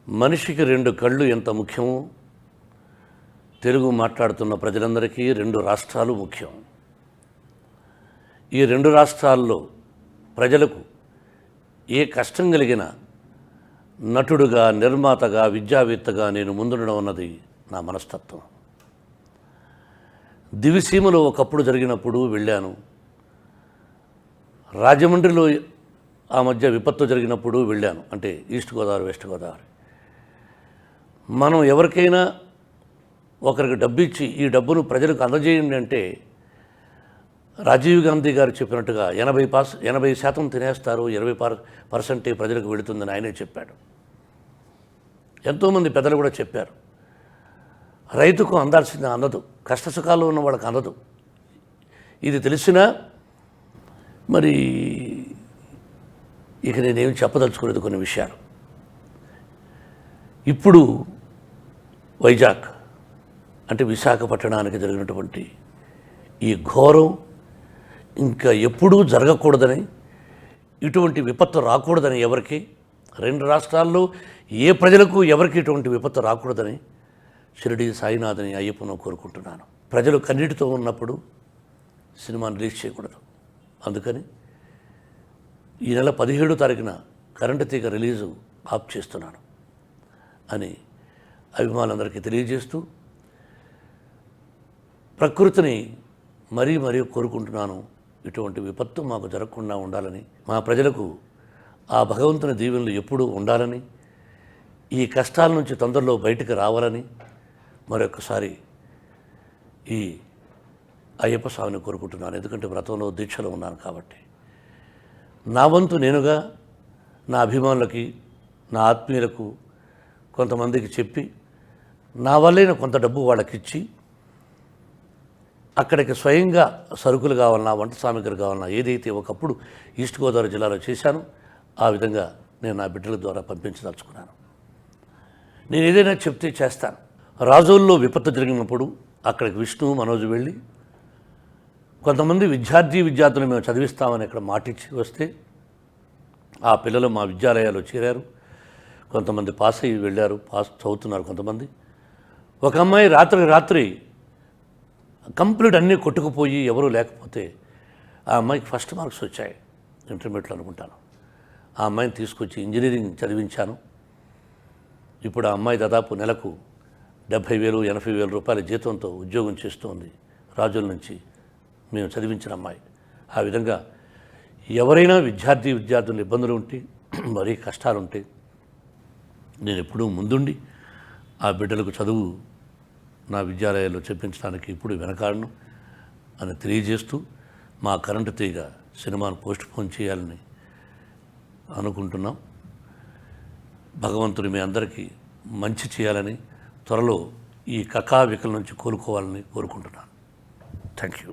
మనిషికి రెండు కళ్ళు ఎంత ముఖ్యమో తెలుగు మాట్లాడుతున్న ప్రజలందరికీ రెండు రాష్ట్రాలు ముఖ్యం. ఈ రెండు రాష్ట్రాల్లో ప్రజలకు ఏ కష్టం కలిగిన నటుడుగా, నిర్మాతగా, విద్యావేత్తగా నేను ముందుండడం అన్నది నా మనస్తత్వం. దివిసీమలో ఒకప్పుడు జరిగినప్పుడు వెళ్ళాను. రాజమండ్రిలో ఆ మధ్య విపత్తు జరిగినప్పుడు వెళ్ళాను. అంటే ఈస్ట్ గోదావరి, వెస్ట్ గోదావరి. మనం ఎవరికైనా ఒకరికి డబ్బు ఇచ్చి ఈ డబ్బును ప్రజలకు అందజేయండి అంటే రాజీవ్ గాంధీ గారు చెప్పినట్టుగా 80% తినేస్తారు, 20% ప్రజలకు వెళుతుందని ఆయనే చెప్పాడు. ఎంతోమంది పెద్దలు కూడా చెప్పారు. రైతుకు అందాల్సింది అందదు, కష్టసుఖాల్లో ఉన్న వాళ్ళకి అందదు. ఇది తెలిసినా మరి ఇక నేనేమి చెప్పదలుచుకోలేదు కొన్ని విషయాలు. ఇప్పుడు వైజాగ్ అంటే విశాఖపట్టణానికి జరిగినటువంటి ఈ ఘోరం ఇంకా ఎప్పుడూ జరగకూడదని, ఇటువంటి విపత్తు రాకూడదని, ఎవరికి రెండు రాష్ట్రాల్లో ఏ ప్రజలకు ఎవరికి ఇటువంటి విపత్తు రాకూడదని షిరిడి సాయినాథ్ని, అయ్యప్పను కోరుకుంటున్నాను. ప్రజలు కన్నీటితో ఉన్నప్పుడు సినిమాని రిలీజ్ చేయకూడదు. అందుకని ఈ నెల 17వ తారీఖున కరెంటు తీగ రిలీజు ఆఫ్ చేస్తున్నాను అని అభిమానులందరికీ తెలియజేస్తూ ప్రకృతిని మరీ కోరుకుంటున్నాను. ఇటువంటి విపత్తు మాకు జరగకుండా ఉండాలని, మా ప్రజలకు ఆ భగవంతుని దీవెనలు ఎప్పుడూ ఉండాలని, ఈ కష్టాల నుంచి తొందరలో బయటకు రావాలని మరొకసారి ఈ అయ్యప్ప స్వామిని కోరుకుంటున్నాను. ఎందుకంటే వ్రతంలో, దీక్షలో ఉన్నాను కాబట్టి. నా వంతు నేనుగా నా అభిమానులకి, నా ఆత్మీయులకు కొంతమందికి చెప్పి, నా వల్లైన కొంత డబ్బు వాళ్ళకి ఇచ్చి, అక్కడికి స్వయంగా సరుకులు కావాలన్నా, వంట సామాగ్రి కావాలన్నా, ఏదైతే ఒకప్పుడు ఈస్ట్ గోదావరి జిల్లాలో చేశానో ఆ విధంగా నేను నా బిడ్డల ద్వారా పంపించదలుచుకున్నాను. నేను ఏదైనా చెప్తే చేస్తాను. రాజోల్లో విపత్తు జరిగినప్పుడు అక్కడికి విష్ణు, మనోజ్ వెళ్ళి కొంతమంది విద్యార్థులు మేము చదివిస్తామని ఇక్కడ మాటిచ్చి వస్తే ఆ పిల్లలు మా విద్యాలయాల్లో చేరారు. కొంతమంది పాస్ అయ్యి వెళ్ళారు, చదువుతున్నారు కొంతమంది. ఒక అమ్మాయి రాత్రి కంప్లీట్ అన్నీ కొట్టుకుపోయి ఎవరూ లేకపోతే ఆ అమ్మాయికి ఫస్ట్ మార్క్స్ వచ్చాయి, ఇంటర్మీడియట్లో అనుకుంటాను. ఆ అమ్మాయిని తీసుకొచ్చి ఇంజనీరింగ్ చదివించాను. ఇప్పుడు ఆ అమ్మాయి దాదాపు నెలకు 70,000, 80,000 రూపాయల జీతంతో ఉద్యోగం చేస్తోంది. రాజుల నుంచి మేము చదివించిన అమ్మాయి. ఆ విధంగా ఎవరైనా విద్యార్థులు ఇబ్బందులు ఉంటే, మరీ కష్టాలుంటే నేను ఎప్పుడూ ముందుండి ఆ బిడ్డలకు చదువు నా విద్యాలయాల్లో చెప్పించడానికి ఇప్పుడు వెనకాడను అని తెలియజేస్తూ, మా కరెంటు తీగ సినిమాను పోస్ట్పోన్ చేయాలని అనుకుంటున్నాం. భగవంతుడు మీ అందరికీ మంచి చేయాలని, త్వరలో ఈ కకావికల నుంచి కోలుకోవాలని కోరుకుంటున్నాను. Thank you.